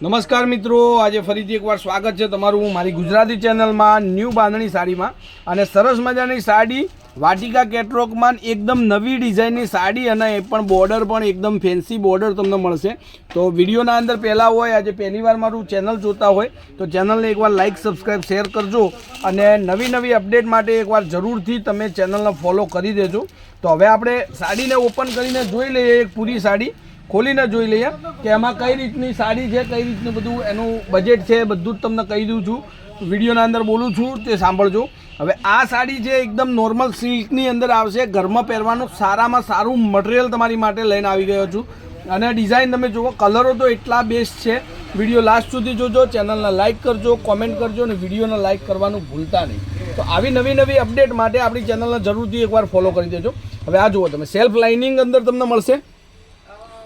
નમસ્કાર મિત્રો, આજે ફરીથી એકવાર સ્વાગત છે તમારું મારી ગુજરાતી ચેનલમાં ન્યૂ બાંધણી સાડીમાં। અને સરસ મજાની સાડી વાટિકા કેટલોગમાં એકદમ નવી ડિઝાઇનની સાડી અને એ પણ બોર્ડર પણ એકદમ ફેન્સી બોર્ડર તમને મળશે। તો વિડીયોના અંદર પહેલાં હોય, આજે પહેલીવાર મારું ચેનલ જોતા હોય તો ચેનલને એકવાર લાઇક સબસ્ક્રાઈબ શેર કરજો અને નવી અપડેટ માટે એકવાર જરૂરથી તમે ચેનલને ફોલો કરી દેજો। તો હવે આપણે સાડીને ઓપન કરીને જોઈ લઈએ, એક પૂરી સાડી खोली जोई लीए कि एमां कई रीतनी साड़ी है, कई रीतनु बधुं एनु बजेट है, बधुं ज तमने कही दूँ छूँ, विडियोना अंदर बोलूँ छूँ ते सांभळजो। हवे आ साड़ी है एकदम नॉर्मल सिल्कनी अंदर आवशे, घरमां पहेरवानुं सारामां सारूं मटीरियल तमारी माटे लईने आवी गयो छुं। अने डिजाइन तमे जुओ, कलरो तो एटला बेस्ट है। विडियो लास्ट सुधी जोजो, चेनलने लाइक करजो, कॉमेंट करजो ने विडियोने लाइक करवानुं भूलता नहीं। तो आवी नवी अपडेट माटे आपणी चेनलने जरूरथी एकवार फॉलो करी देजो। हवे आ जुओ तमे सेल्फ लाइनिंग अंदर तमने मळशे,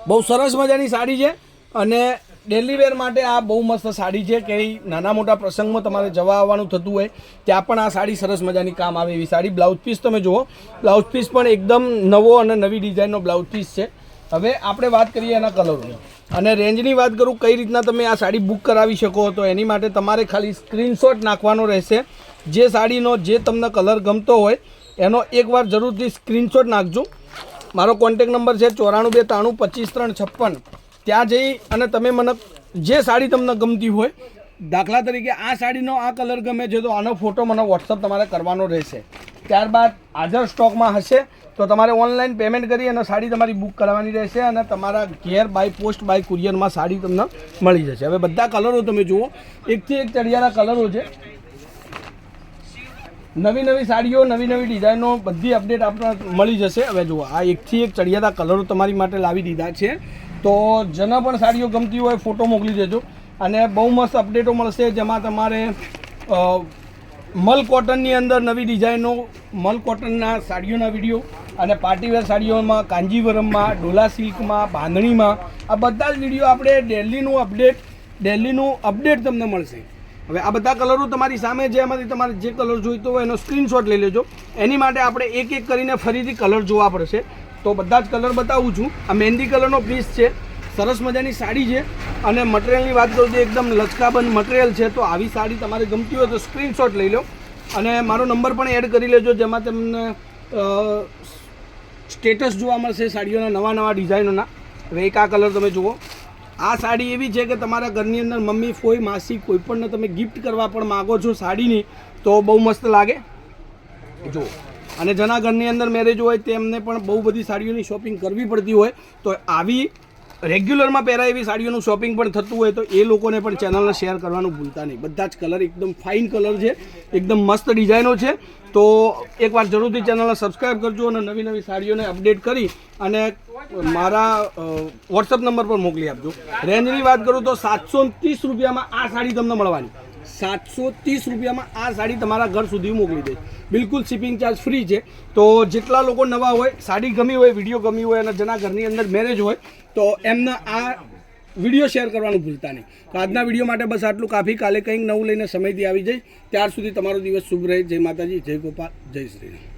बहुत सरस मजानी साड़ी है अने डेली वेर माटे आ बहु मस्त साड़ी है। कई नाना मोटा प्रसंग में तमारे जवा आववानुं थतुं होय त्यां पण आ साड़ी सरस मजानी काम आवे एवी साड़ी। ब्लाउज पीस तमे जुओ, ब्लाउज पीस पण एकदम नवो अने नवी डिजाइननो ब्लाउज पीस है। हवे आपणे वात करीए एना कलरोनी अने रेंजनी वात करूँ कई रीतना तमे आ साड़ी बुक करावी शको। तो एनी माटे तमारे खाली स्क्रीनशॉट नाखवानो रहेशे। जे साड़ीनो जे तमने कलर गमतो होय एनो एकवार जरूरथी स्क्रीनशॉट नाखजो। मारो कॉन्टेक्ट नंबर है 9492325356। त्या जई अने तमे मने जे साड़ी तमने गमती होय, दाखला तरीके आ साड़ीनो आ कलर गमे छे तो आनो फोटो मने व्हाट्सअप तमारे करवानो रहेशे। त्यारबाद हाजर स्टॉक में हशे तो तमारे ऑनलाइन पेमेंट करी अने साड़ी तमारी बुक कराववानी रहेशे अने तमारा घेर बाय पोस्ट बाय कुरियर में साड़ी तमने मळी जशे। हवे बधा कलरो तमे जुओ, एकथी एक चढ़ियारा कलरो छे। नवी साड़ीओ नवी डिजाइनो बधी अपडेट आपने मळी जशे। हवे जुओ आ एकथी एक चढ़ियाता कलरो तमारी माटे लावी दीधा छे। तो जेने पण साड़ीओ गमती होय फोटो मोकली देजो अने बहु मस्त अपडेटो मळशे, जेमां तमारे मल कॉटननी अंदर नवी डिजाइनो, मल कॉटनना साड़ीओना विडियो अने पार्टीवेर साड़ीओमां, कांजीवरममां, डोला सिल्कमां, बांधणीमां आ बधा ज विडियो आपणे डेलीનું अपडेट तमने मळशे। હવે આ બધા કલરો તમારી સામે છે, એમાંથી તમારે જે કલર જોઈતો હોય એનો સ્ક્રીનશોટ લઈ લેજો। એની માટે આપણે એક એક કરીને ફરીથી કલર જોવા પડશે। તો બધા જ કલર બતાવું છું। આ મહેંદી કલરનો પીસ છે, સરસ મજાની સાડી છે અને મટીરિયલની વાત કરું તો એકદમ લચકાબંધ મટીરિયલ છે। તો આવી સાડી તમારે ગમતી હોય તો સ્ક્રીનશોટ લઈ લો અને મારો નંબર પણ એડ કરી લેજો, જેમાં તમને સ્ટેટસ જોવા મળશે સાડીઓના નવા ડિઝાઇનોના। હવે એક આ કલર તમે જુઓ, आ साड़ी एवी है कि तमारा घरनी अंदर मम्मी फोई मासी कोईपण ने तमे गिफ्ट करवा पण मांगो छो साड़ीनी तो बहु मस्त लागे जो। अने जना घरनी अंदर मैरेज होय तेमने पण बहु बधी साड़ीओनी शॉपिंग करवी पड़ती होय तो आवी रेग्युलर में पहेराय एवी साड़ीओनुं शॉपिंग पण थतुं होय तो ए लोकोने पण चेनलने शेर करवानुं भूलता नहीं। बधा ज कलर एकदम फाइन कलर है, एकदम मस्त डिजाइनो है। तो एक बार जरूरथी चेनलने सब्सक्राइब करजो अने नवी साड़ीओने अपडेट करी अने मारा व्हाट्सअप नंबर पर मोकली आपजो। रेंजनी बात करूँ तो 730 रुपया में आ साड़ी तमने मळवानी, 730 रुपया में आ साड़ी तमारा घर सुधी मोकली दे, बिल्कुल शिपिंग चार्ज फ्री है। तो जेटला लोको नवा होय, साड़ी गमी होय, विडियो गमी होय अने जेना घरनी अंदर मैरेज होय तो एमने आ विडियो शेर करवानुं भूलता नहीं। तो आजना विडियो माटे बस आटलुं काफी। काले कंईक नवुं लईने समयथी आवी जाईश। त्यार सुधी तमारो दिवस शुभ रहे। जय माताजी, जय गोपाल, जय श्रीराम।